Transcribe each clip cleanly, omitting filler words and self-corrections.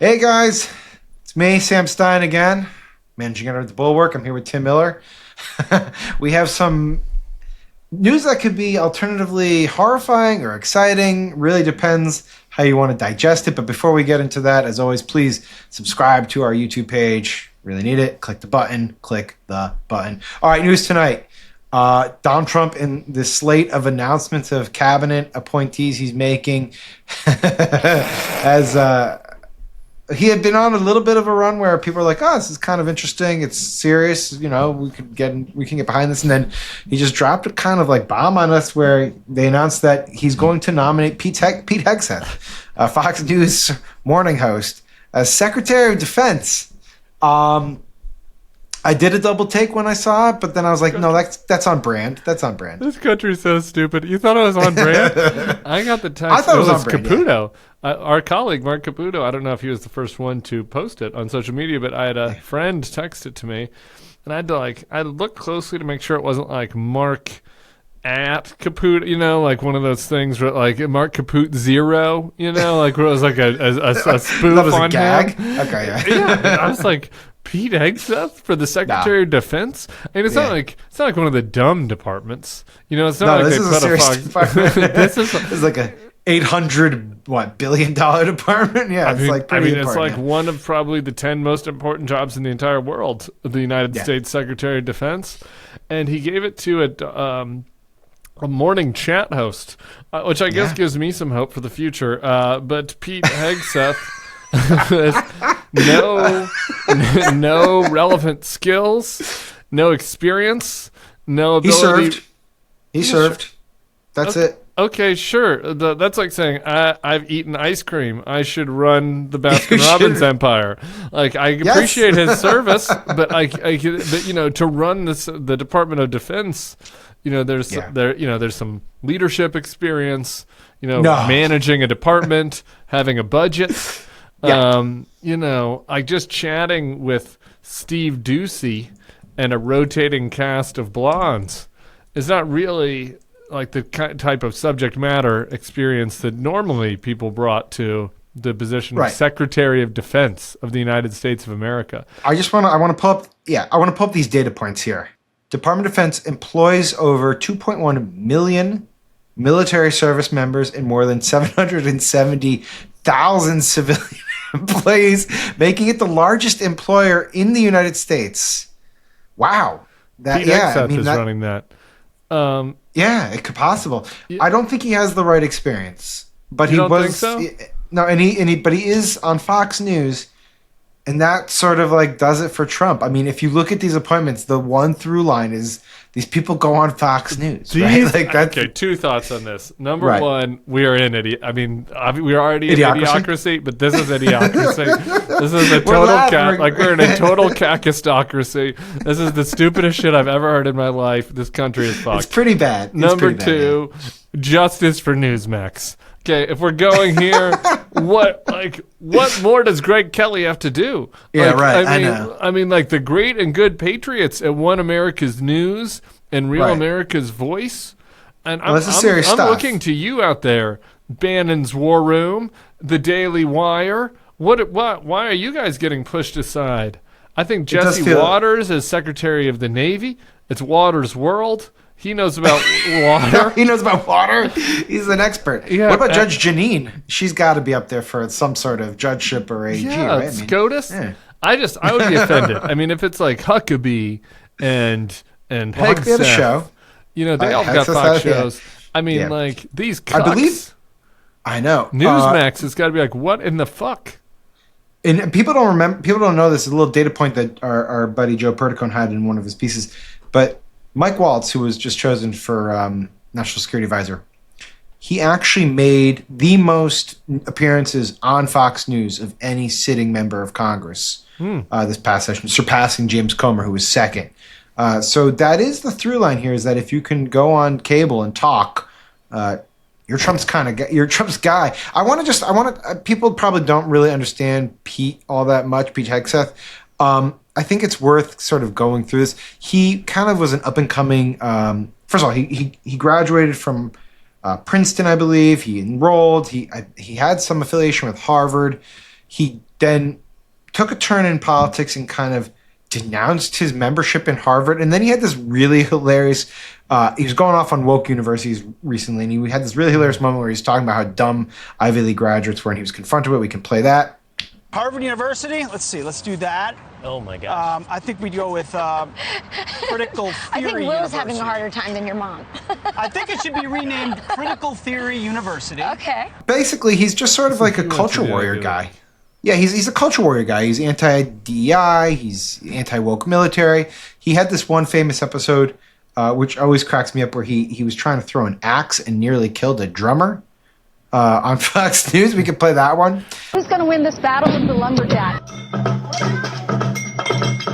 Hey guys, it's me, Sam Stein again, managing editor of the Bulwark. I'm here with Tim Miller. We have some news that could be alternatively horrifying or exciting. Really depends how you want to digest it. But before we get into that, as always, please subscribe to our YouTube page. Really need it. Click the button. Click the button. All right, news tonight. Donald Trump in the slate of announcements of cabinet appointees he's making as he had been on a little bit of a run where people are like, "Oh, this is kind of interesting. It's serious. You know, we can get behind this." And then he just dropped a kind of like bomb on us, where they announced that he's going to nominate Pete Hegseth, a Fox News morning host, as Secretary of Defense. I did a double take when I saw it, but then I was like, "No, that's on brand. That's on brand." This country's so stupid. You thought it was on brand? I got the text. I thought it was on brand, Caputo. Our colleague, Mark Caputo, I don't know if he was the first one to post it on social media, but I had a friend text it to me, and I had to look closely to make sure it wasn't like Mark at Caputo, you know, like one of those things where like Mark Caput 0, you know, like where it was like a spoof that was on a gag? him. Okay, yeah. Yeah, I was like, Pete Hegseth for the Secretary of Defense? I mean, it's not like one of the dumb departments. You know, it's not like this they is put a serious department. This This is like a $800 billion department. Yeah, it's like pretty it's important. like one of probably the 10 most important jobs in the entire world, the United States Secretary of Defense, and he gave it to a morning chat host, which I guess gives me some hope for the future. But Pete Hegseth has no relevant skills, no experience, no ability. He served. That's it. Okay, sure. That's like saying I've eaten ice cream. I should run the Baskin Robbins empire. Like I appreciate his service, but but you know, to run the Department of Defense, you know, there's some leadership experience. You know, managing a department, having a budget. You know, just chatting with Steve Doocy and a rotating cast of blondes is not really like the type of subject matter experience that normally people brought to the position of Secretary of Defense of the United States of America. I want to pull up these data points here. Department of Defense employs over 2.1 million military service members and more than 770,000 civilian employees, making it the largest employer in the United States. Wow. Pete Hegseth is running that. It could possible. I don't think he has the right experience, but you don't think so? No, but he is on Fox News, and that sort of like does it for Trump. I mean, if you look at these appointments, the one through line is these people go on Fox News. Right? Like that's, okay, two thoughts on this. Number one, we are in we are already in idiocracy, but this is idiocracy. This is a total we're in a total kakistocracy. This is the stupidest shit I've ever heard in my life. This country is fucked. It's pretty bad. Number two, justice for Newsmax. Okay, if we're going here, what more does Greg Kelly have to do? I mean, like the great and good patriots at One America's News and Real America's Voice. And I'm looking to you out there, Bannon's War Room, The Daily Wire. Why are you guys getting pushed aside? I think Jesse Waters is Secretary of the Navy. It's Waters' World. He knows about water. He knows about water. He's an expert. Yeah, what about Judge Janine? She's got to be up there for some sort of judgeship or AG, right? SCOTUS. I would be offended. I mean, if it's like Huckabee and Hegseth, show. You know, they all got Fox shows. I mean, like these cucks. I know. Newsmax has got to be like, what in the fuck? And people don't remember. People don't know this. A little data point that our buddy Joe Perticone had in one of his pieces, but Mike Waltz, who was just chosen for National Security Advisor, he actually made the most appearances on Fox News of any sitting member of Congress this past session, surpassing James Comer, who was second. So that is the through line here: is that if you can go on cable and talk, you're Trump's guy. People probably don't really understand Pete all that much, Pete Hegseth. I think it's worth sort of going through this. He kind of was an up-and-coming first of all, he graduated from Princeton, I believe. He enrolled. He had some affiliation with Harvard. He then took a turn in politics and kind of denounced his membership in Harvard. And then he had this really hilarious, he was going off on woke universities recently, and he had this really hilarious moment where he's talking about how dumb Ivy League graduates were, and he was confronted with it. We can play that. Harvard University, let's see, let's do that. Oh my gosh. I think we'd go with Critical Theory I think Will's University. having a harder time than your mom. I think it should be renamed Critical Theory University. Okay. Basically, he's just sort of like a culture warrior guy. Yeah, he's a culture warrior guy. He's anti-DEI. He's anti-woke military. He had this one famous episode, which always cracks me up, where he was trying to throw an axe and nearly killed a drummer on Fox News. We could play that one. Who's going to win this battle with the lumberjack?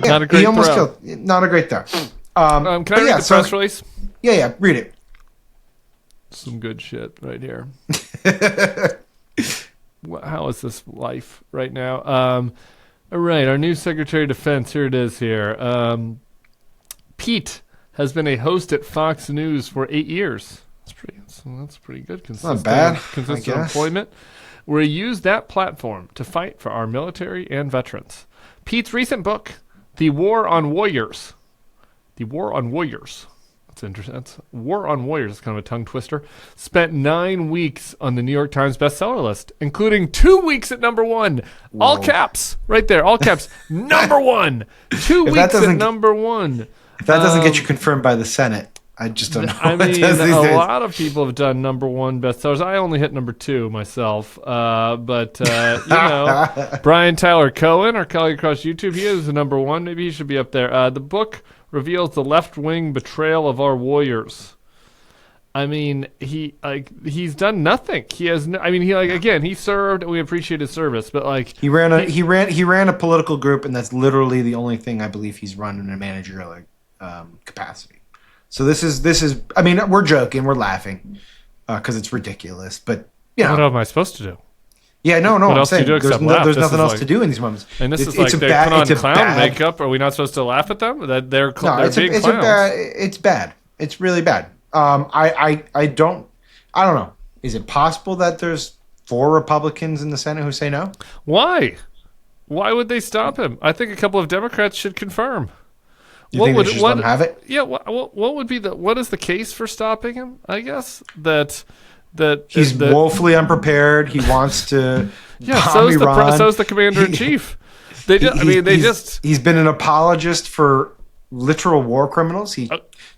Yeah, Not a great he almost throw. killed. Not a great throw. Can I read the press release? Yeah, read it. Some good shit right here. How is this life right now? All right, our new Secretary of Defense. Here it is. Here, Pete has been a host at Fox News for 8 years. That's pretty good. Not bad. Consistent employment. Where he used that platform to fight for our military and veterans. Pete's recent book, The War on Warriors. The War on Warriors. That's interesting. That's War on Warriors. It's kind of a tongue twister. Spent 9 weeks on the New York Times bestseller list, including 2 weeks at number 1. Whoa. All caps, right there. All caps. Number 1. 2 weeks at number 1. If that doesn't get you confirmed by the Senate, I just don't know. I mean, a lot of people have done number 1 bestsellers. I only hit number 2 myself. But you know, Brian Tyler Cohen, our colleague across YouTube, he is the number 1. Maybe he should be up there. The book reveals the left-wing betrayal of our warriors. I mean, he's done nothing. He has. He served. And we appreciate his service, but like he ran a political group, and that's literally the only thing I believe he's run in a managerial capacity. So this is. I mean, we're joking, we're laughing because it's ridiculous, but you know, what am I supposed to do? Yeah, no. What I'm else do saying you do there's except laugh? there's This nothing is else like- to do in these moments. And this is It's like a they bad- put on it's a clown bad- makeup. Are we not supposed to laugh at them? That they're No, being it's clowns. it's bad. It's really bad. I don't know. Is it possible that there's 4 Republicans in the Senate who say no? Why? Why would they stop him? I think a couple of Democrats should confirm. You think they should just let him have it? Yeah. What would be what is the case for stopping him? I guess that He's woefully unprepared. He wants to bomb Iran. So's the commander in chief. He's been an apologist for literal war criminals. He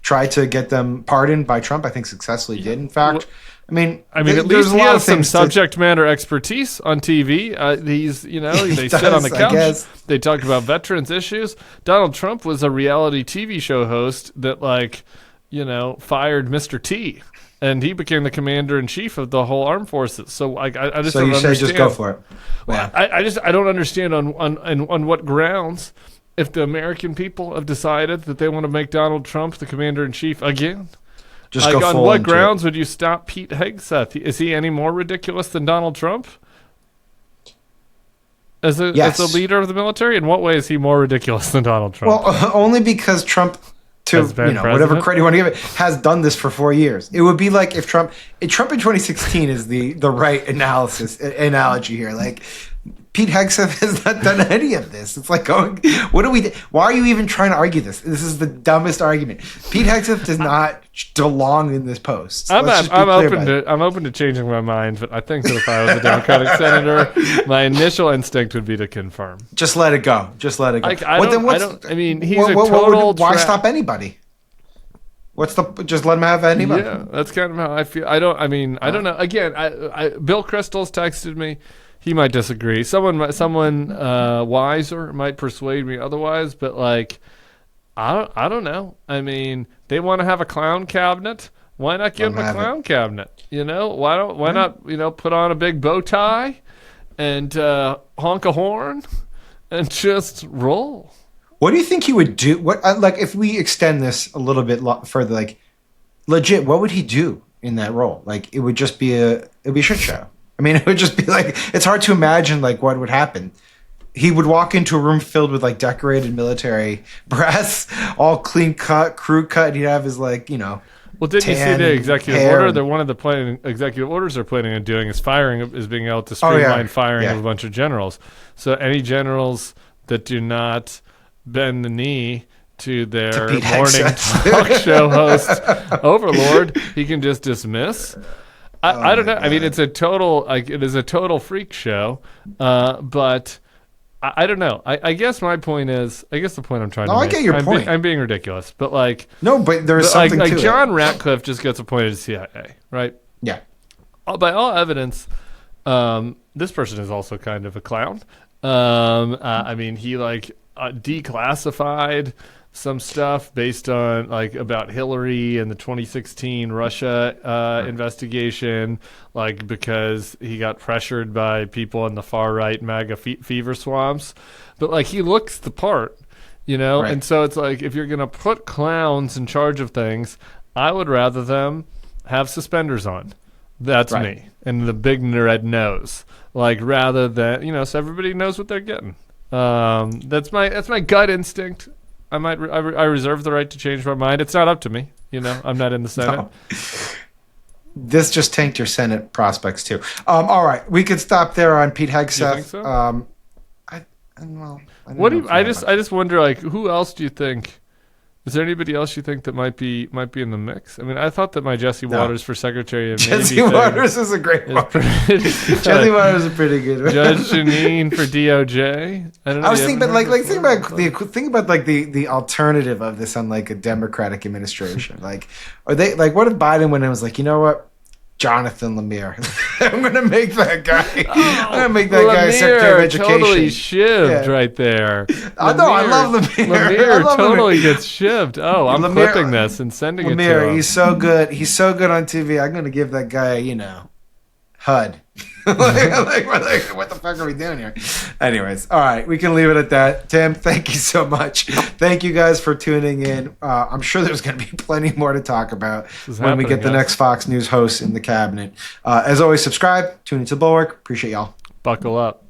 tried to get them pardoned by Trump. I think successfully did. In fact, at least he has some subject matter expertise on TV. They sit on the couch. They talk about veterans issues. Donald Trump was a reality TV show host that, fired Mr. T, and he became the commander in chief of the whole armed forces. So I just so don't you understand. say just go for it. Well, I don't understand on what grounds, if the American people have decided that they want to make Donald Trump the commander in chief again. Just go on full what into grounds it. would you stop Pete Hegseth? Is he any more ridiculous than Donald Trump? As a leader of the military? In what way is he more ridiculous than Donald Trump? Well, only because Trump, whatever credit you want to give it, has done this for 4 years. It would be like if Trump in 2016 is the right analogy here. Like, Pete Hegseth has not done any of this. It's like why are you even trying to argue this? This is the dumbest argument. Pete Hegseth does not belong in this post. I'm open to changing my mind, but I think that if I was a Democratic senator, my initial instinct would be to confirm. Just let it go. Just let it go. He's a total. Why stop anybody? Just let him have anybody? Yeah, that's kind of how I feel. I don't know. Again, Bill Kristol's texted me. He might disagree. Someone wiser might persuade me otherwise, but I don't know. I mean, they want to have a clown cabinet. Why not give them a clown cabinet? Why not put on a big bow tie and honk a horn and just roll? What do you think he would do? What if we extend this a little bit further? Legit, what would he do in that role? It would just be a shit show. I mean, it would just be it's hard to imagine what would happen. He would walk into a room filled with decorated military brass, all clean cut, crew cut. He'd have his Well, didn't you see tan the executive hair order? and- That one of the executive orders they're planning on doing is being able to streamline firing Yeah. of a bunch of generals. So any generals that do not bend the knee to their Pete morning Hegseth. talk show host overlord, he can just dismiss. I don't know. I mean, it is a total freak show, but I don't know. I guess my point is, I guess the point I'm trying to No, I make. get your point. I'm being ridiculous, but like, No, but there's something like to John it. Ratcliffe just gets appointed to CIA, right? Yeah. By all evidence, this person is also kind of a clown. I mean, he declassified some stuff based on about Hillary and the 2016 Russia investigation, because he got pressured by people in the far right MAGA fever swamps. But he looks the part, Right. and so it's if you're gonna put clowns in charge of things, I would rather them have suspenders on. That's Right. me, and the big red nose, rather than so everybody knows what they're getting. That's my gut instinct. I reserve the right to change my mind. It's not up to me. I'm not in the Senate. No. This just tanked your Senate prospects too. All right, we could stop there on Pete Hegseth. think so? I don't What know do if you, I have just much. I just wonder who else do you think? Is there anybody else you think that might be in the mix? I mean, I thought that my Jesse Waters for Secretary of Jesse Navy Waters is a great thing one. is pretty good. Jesse Waters is a pretty good one. Judge Janine for DOJ. I don't know. I was you thinking, but haven't heard think about the alternative of this on a Democratic administration. Are they what if Biden went and was you know what, Jonathan Lemire, I'm gonna make that guy. I'm gonna make that guy Secretary of Education. Totally shivved Yeah. right there. I know, I love Lemire. I Lemire love totally Lemire. gets shivved. Oh, I'm Lemire- clipping this and sending it to Lemire, him. he's so good. He's so good on TV. I'm gonna give that guy, HUD. What the fuck are we doing here? Anyways, all right, we can leave it at that. Tim, thank you so much. Thank you guys for tuning in. I'm sure there's going to be plenty more to talk about when we get the guys. next Fox News host in the cabinet. As always, subscribe, tune into Bulwark. Appreciate y'all. Buckle up.